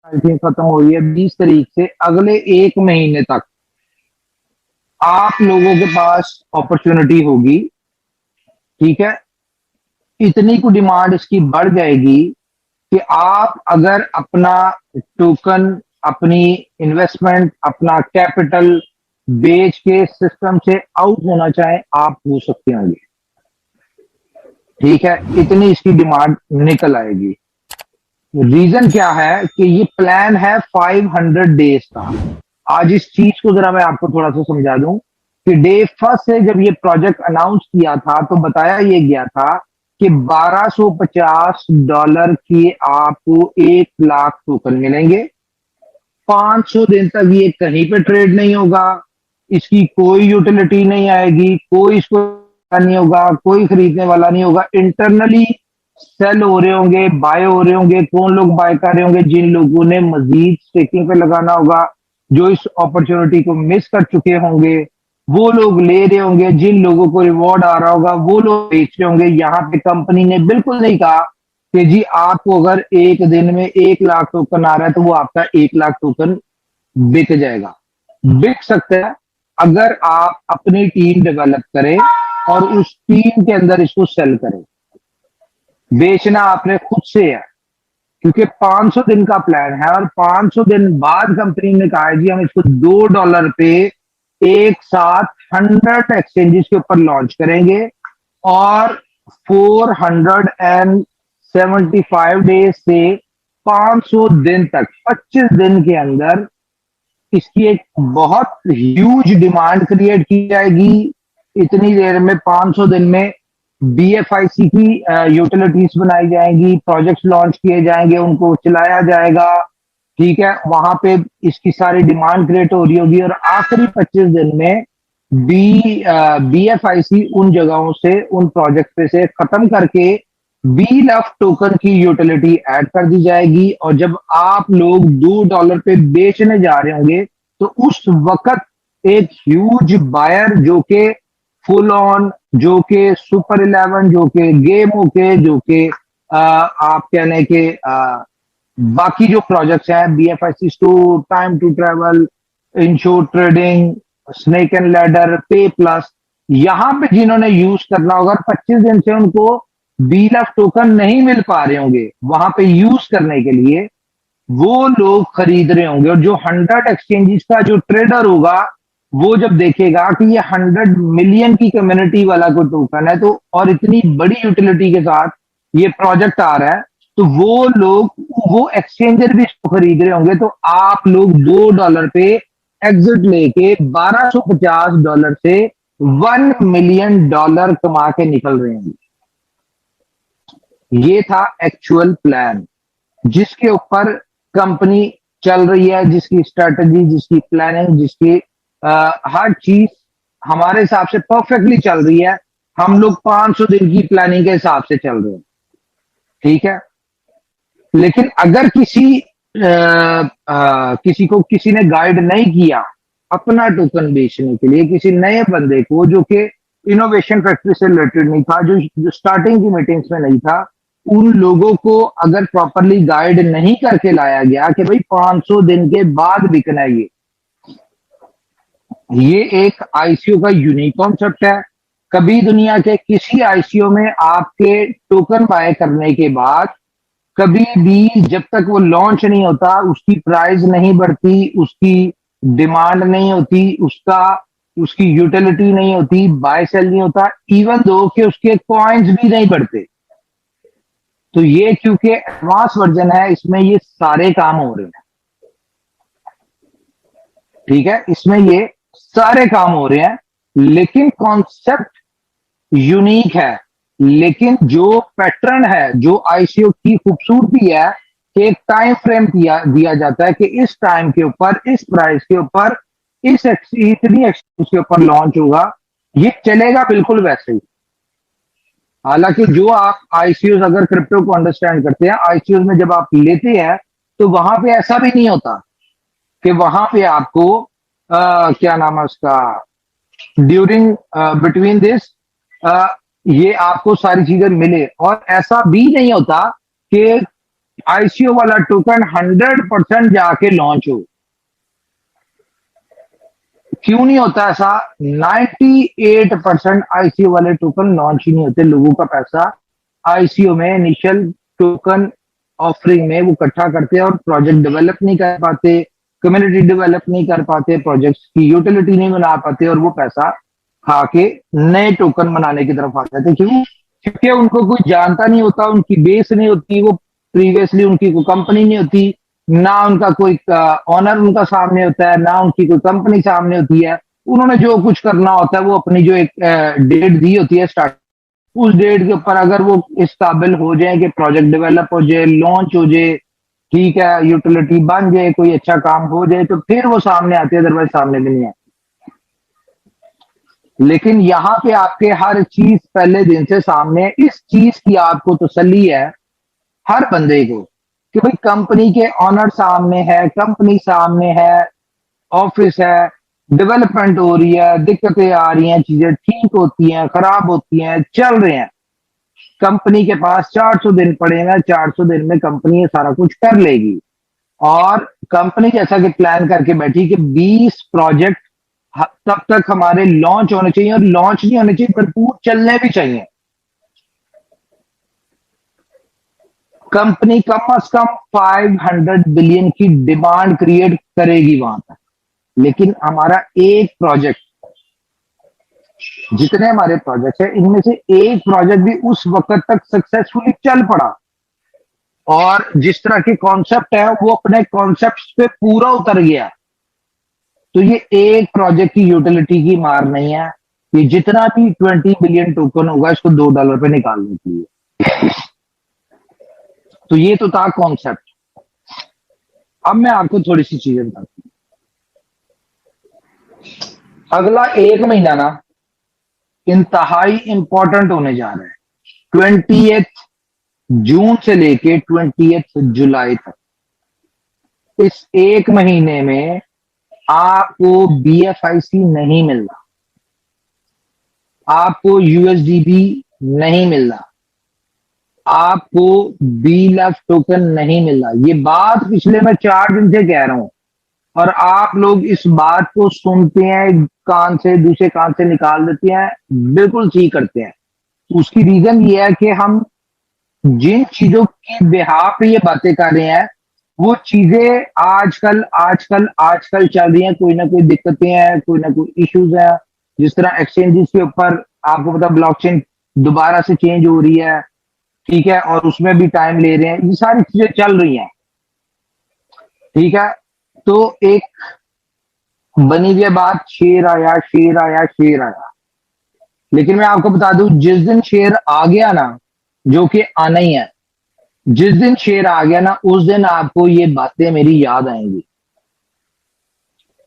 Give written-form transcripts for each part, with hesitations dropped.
I think खत्म हो रही है 20 तारीख से, अगले 1 महीने तक आप लोगों के पास अपॉर्चुनिटी होगी। ठीक है, इतनी को डिमांड इसकी बढ़ जाएगी कि आप अगर अपना टोकन, अपनी इन्वेस्टमेंट, अपना कैपिटल बेच के सिस्टम से आउट होना चाहें, आप हो सकते होंगे। ठीक है, इतनी इसकी डिमांड निकल आएगी। रीजन क्या है कि ये प्लान है 500 डेज का। आज इस चीज को जरा मैं आपको थोड़ा सा समझा दूं कि डे फर्स्ट से जब ये प्रोजेक्ट अनाउंस किया था तो बताया ये गया था कि $1250 की आपको 1 लाख टोकन मिलेंगे। 500 दिन तक ये कहीं पे ट्रेड नहीं होगा, इसकी कोई यूटिलिटी नहीं आएगी, कोई इसको नहीं होगा, कोई खरीदने वाला नहीं होगा। इंटरनली सेल हो रहे होंगे, बाय हो रहे होंगे। कौन लोग बाय कर रहे होंगे? जिन लोगों ने मजीद स्टेकिंग पे लगाना होगा, जो इस अपॉर्चुनिटी को मिस कर चुके होंगे, वो लोग ले रहे होंगे। जिन लोगों को रिवॉर्ड आ रहा होगा वो लोग बेच रहे होंगे। यहाँ पे कंपनी ने बिल्कुल नहीं कहा कि जी आपको अगर एक दिन में 1 लाख टोकन आ रहा है तो वो आपका 1 लाख टोकन बिक जाएगा। बिक सकता है अगर आप अपनी टीम डेवलप करें और उस टीम के अंदर इसको सेल करें। बेचना आपने खुद से है, क्योंकि 500 दिन का प्लान है और 500 दिन बाद कंपनी ने कहा है जी हम इसको $2 पे एक साथ 100 एक्सचेंजेस के ऊपर लॉन्च करेंगे और 475 डेज से 500 दिन तक 25 दिन के अंदर इसकी एक बहुत ह्यूज डिमांड क्रिएट की जाएगी। इतनी देर में 500 दिन में BFIC की यूटिलिटीज बनाई जाएंगी, प्रोजेक्ट्स लॉन्च किए जाएंगे, उनको चलाया जाएगा। ठीक है, वहां पे इसकी सारी डिमांड क्रिएट हो रही होगी और आखिरी 25 दिन में BFIC उन जगहों से, उन प्रोजेक्ट पे से खत्म करके BLUF टोकन की यूटिलिटी ऐड कर दी जाएगी। और जब आप लोग $2 पे बेचने जा रहे होंगे तो उस वक्त एक ह्यूज बायर जो कि फुल ऑन, जो कि सुपर 11, जो कि गेमों के, जो कि आप कहने के बाकी जो प्रोजेक्ट्स हैं, BFIC store, time to travel, insure trading, snake and ladder, pay plus, यहां पे जिन्होंने यूज करना होगा 25 दिन से उनको BLUF टोकन नहीं मिल पा रहे होंगे वहां पे यूज करने के लिए, वो लोग खरीद रहे होंगे। और जो 100 एक्सचेंजेस का जो ट्रेडर होगा वो जब देखेगा कि ये 100 मिलियन की कम्युनिटी वाला कोई टोकन है तो और इतनी बड़ी यूटिलिटी के साथ ये प्रोजेक्ट आ रहा है, तो वो लोग, वो एक्सचेंजर भी इसको खरीद रहे होंगे। तो आप लोग $2 पे एग्जिट लेके $1250 से $1 मिलियन कमा के निकल रहे हैं। ये था एक्चुअल प्लान जिसके ऊपर कंपनी चल रही है, जिसकी स्ट्रेटजी, जिसकी प्लानिंग, जिसकी हर चीज हमारे हिसाब से परफेक्टली चल रही है। हम लोग 500 दिन की प्लानिंग के हिसाब से चल रहे हैं। ठीक है, लेकिन अगर किसी को किसी ने गाइड नहीं किया अपना टोकन बेचने के लिए, किसी नए बंदे को जो कि इनोवेशन फैक्ट्री से रिलेटेड नहीं था, जो स्टार्टिंग की मीटिंग्स में नहीं था, उन लोगों को अगर प्रॉपरली गाइड नहीं करके लाया गया कि भाई 500 दिन के बाद बिकना है, ये एक आईसीओ का यूनिक कॉन्सेप्ट है। कभी दुनिया के किसी आईसीओ में आपके टोकन बाय करने के बाद कभी भी जब तक वो लॉन्च नहीं होता उसकी प्राइस नहीं बढ़ती, उसकी डिमांड नहीं होती, उसकी यूटिलिटी नहीं होती, बाय सेल नहीं होता, इवन दो कि उसके कॉइन्स भी नहीं बढ़ते। तो ये क्योंकि एडवांस वर्जन है, इसमें ये सारे काम हो रहे हैं। ठीक है, इसमें ये सारे काम हो रहे हैं, लेकिन कॉन्सेप्ट यूनिक है। लेकिन जो पैटर्न है, जो आईसीओ की खूबसूरती है कि एक टाइम फ्रेम दिया जाता है कि इस टाइम के ऊपर, इस प्राइस के ऊपर, इतनी एक्सचेंज के ऊपर लॉन्च होगा, ये चलेगा बिल्कुल वैसे ही। हालांकि जो आप आईसीओ, अगर क्रिप्टो को अंडरस्टैंड करते हैं, आईसीओ में जब आप लेते हैं तो वहां पे ऐसा भी नहीं होता कि वहां पे आपको क्या नाम है उसका, ड्यूरिंग बिटवीन दिस ये आपको सारी चीजें मिले। और ऐसा भी नहीं होता कि आईसीओ वाला टोकन 100% जाके लॉन्च हो। क्यों नहीं होता ऐसा? 98% आईसीओ वाले टोकन लॉन्च ही नहीं होते। लोगों का पैसा आईसीओ में इनिशियल टोकन ऑफरिंग में वो इकट्ठा करते हैं और प्रोजेक्ट डेवलप नहीं कर पाते, कम्युनिटी डेवलप नहीं कर पाते, प्रोजेक्ट्स की यूटिलिटी नहीं बना पाते, और वो पैसा खा के नए टोकन बनाने की तरफ आ जाते हैं। क्यों? क्योंकि उनको कोई जानता नहीं होता, उनकी बेस नहीं होती, वो प्रीवियसली उनकी कोई कंपनी नहीं होती, ना उनका कोई ऑनर उनका सामने होता है, ना उनकी कोई कंपनी सामने होती है। उन्होंने जो कुछ करना होता है वो अपनी जो एक डेट दी होती है स्टार्ट, उस डेट के ऊपर अगर वो इस काबिल हो जाए कि प्रोजेक्ट डेवलप हो जाए, लॉन्च हो जाए, ठीक है, यूटिलिटी बन जाए, कोई अच्छा काम हो जाए, तो फिर वो सामने आते हैं, अदरवाइज सामने भी नहीं आते। लेकिन यहाँ पे आपके हर चीज पहले दिन से सामने है। इस चीज की आपको तसल्ली है हर बंदे को कि भाई कंपनी के ऑनर सामने है, कंपनी सामने है, ऑफिस है, डेवलपमेंट हो रही है, दिक्कतें आ रही हैं, चीजें ठीक होती हैं, खराब होती हैं, चल रहे हैं। कंपनी के पास 400 दिन पड़े हैं, 400 दिन में कंपनी ये सारा कुछ कर लेगी। और कंपनी जैसा कि प्लान करके बैठी कि 20 प्रोजेक्ट तब तक हमारे लॉन्च होने चाहिए, और लॉन्च नहीं होने चाहिए, भरपूर चलने भी चाहिए। कंपनी कम से कम 500 बिलियन की डिमांड क्रिएट करेगी वहां तक। लेकिन हमारा एक प्रोजेक्ट, जितने हमारे प्रोजेक्ट है इनमें से एक प्रोजेक्ट भी उस वक्त तक सक्सेसफुली चल पड़ा, और जिस तरह के कॉन्सेप्ट है वो अपने कॉन्सेप्ट पे पूरा उतर गया, तो ये एक प्रोजेक्ट की यूटिलिटी की मार नहीं है। ये जितना भी 20 बिलियन टोकन होगा इसको $2 पे निकालने के लिए। तो ये तो था कॉन्सेप्ट। अब मैं आपको थोड़ी सी चीजें बताती हूँ। अगला एक महीना ना इंतहाई इंपॉर्टेंट होने जा रहा है। 20th जून से लेके 20th जुलाई तक, इस एक महीने में आपको बीएफआईसी नहीं मिल रहा, आपको यूएसडीबी नहीं मिल रहा, आपको बीलफ टोकन नहीं मिल रहा। ये बात पिछले मैं 4 दिन से कह रहा हूं, और आप लोग इस बात को सुनते हैं, एक कान से दूसरे कान से निकाल देते हैं, बिल्कुल ठीक करते हैं। उसकी रीजन ये है कि हम जिन चीजों की बिहाफ पे ये बातें कर रहे हैं वो चीजें आजकल आजकल आजकल चल रही हैं। कोई ना कोई दिक्कतें हैं, कोई ना कोई इश्यूज है। जिस तरह एक्सचेंजेस के ऊपर आपको पता ब्लॉकचेन दोबारा से चेंज हो रही है, ठीक है, और उसमें भी टाइम ले रहे हैं, ये सारी चीजें चल रही हैं, ठीक है। तो एक बनी हुई बात, शेर आया शेर आया शेर आया। लेकिन मैं आपको बता दूं, जिस दिन शेर आ गया ना, जो कि आना ही है, जिस दिन शेर आ गया ना उस दिन आपको ये बातें मेरी याद आएंगी,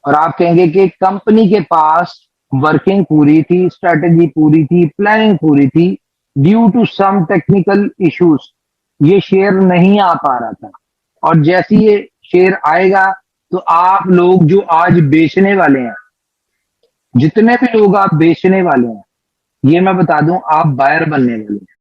और आप कहेंगे कि कंपनी के पास वर्किंग पूरी थी, स्ट्रेटेजी पूरी थी, प्लानिंग पूरी थी, due to some technical issues ये शेयर नहीं आ पा रहा था। और जैसे ये शेयर आएगा तो आप लोग जो आज बेचने वाले हैं, जितने भी लोग आप बेचने वाले हैं, ये मैं बता दूं आप बायर बनने वाले हैं।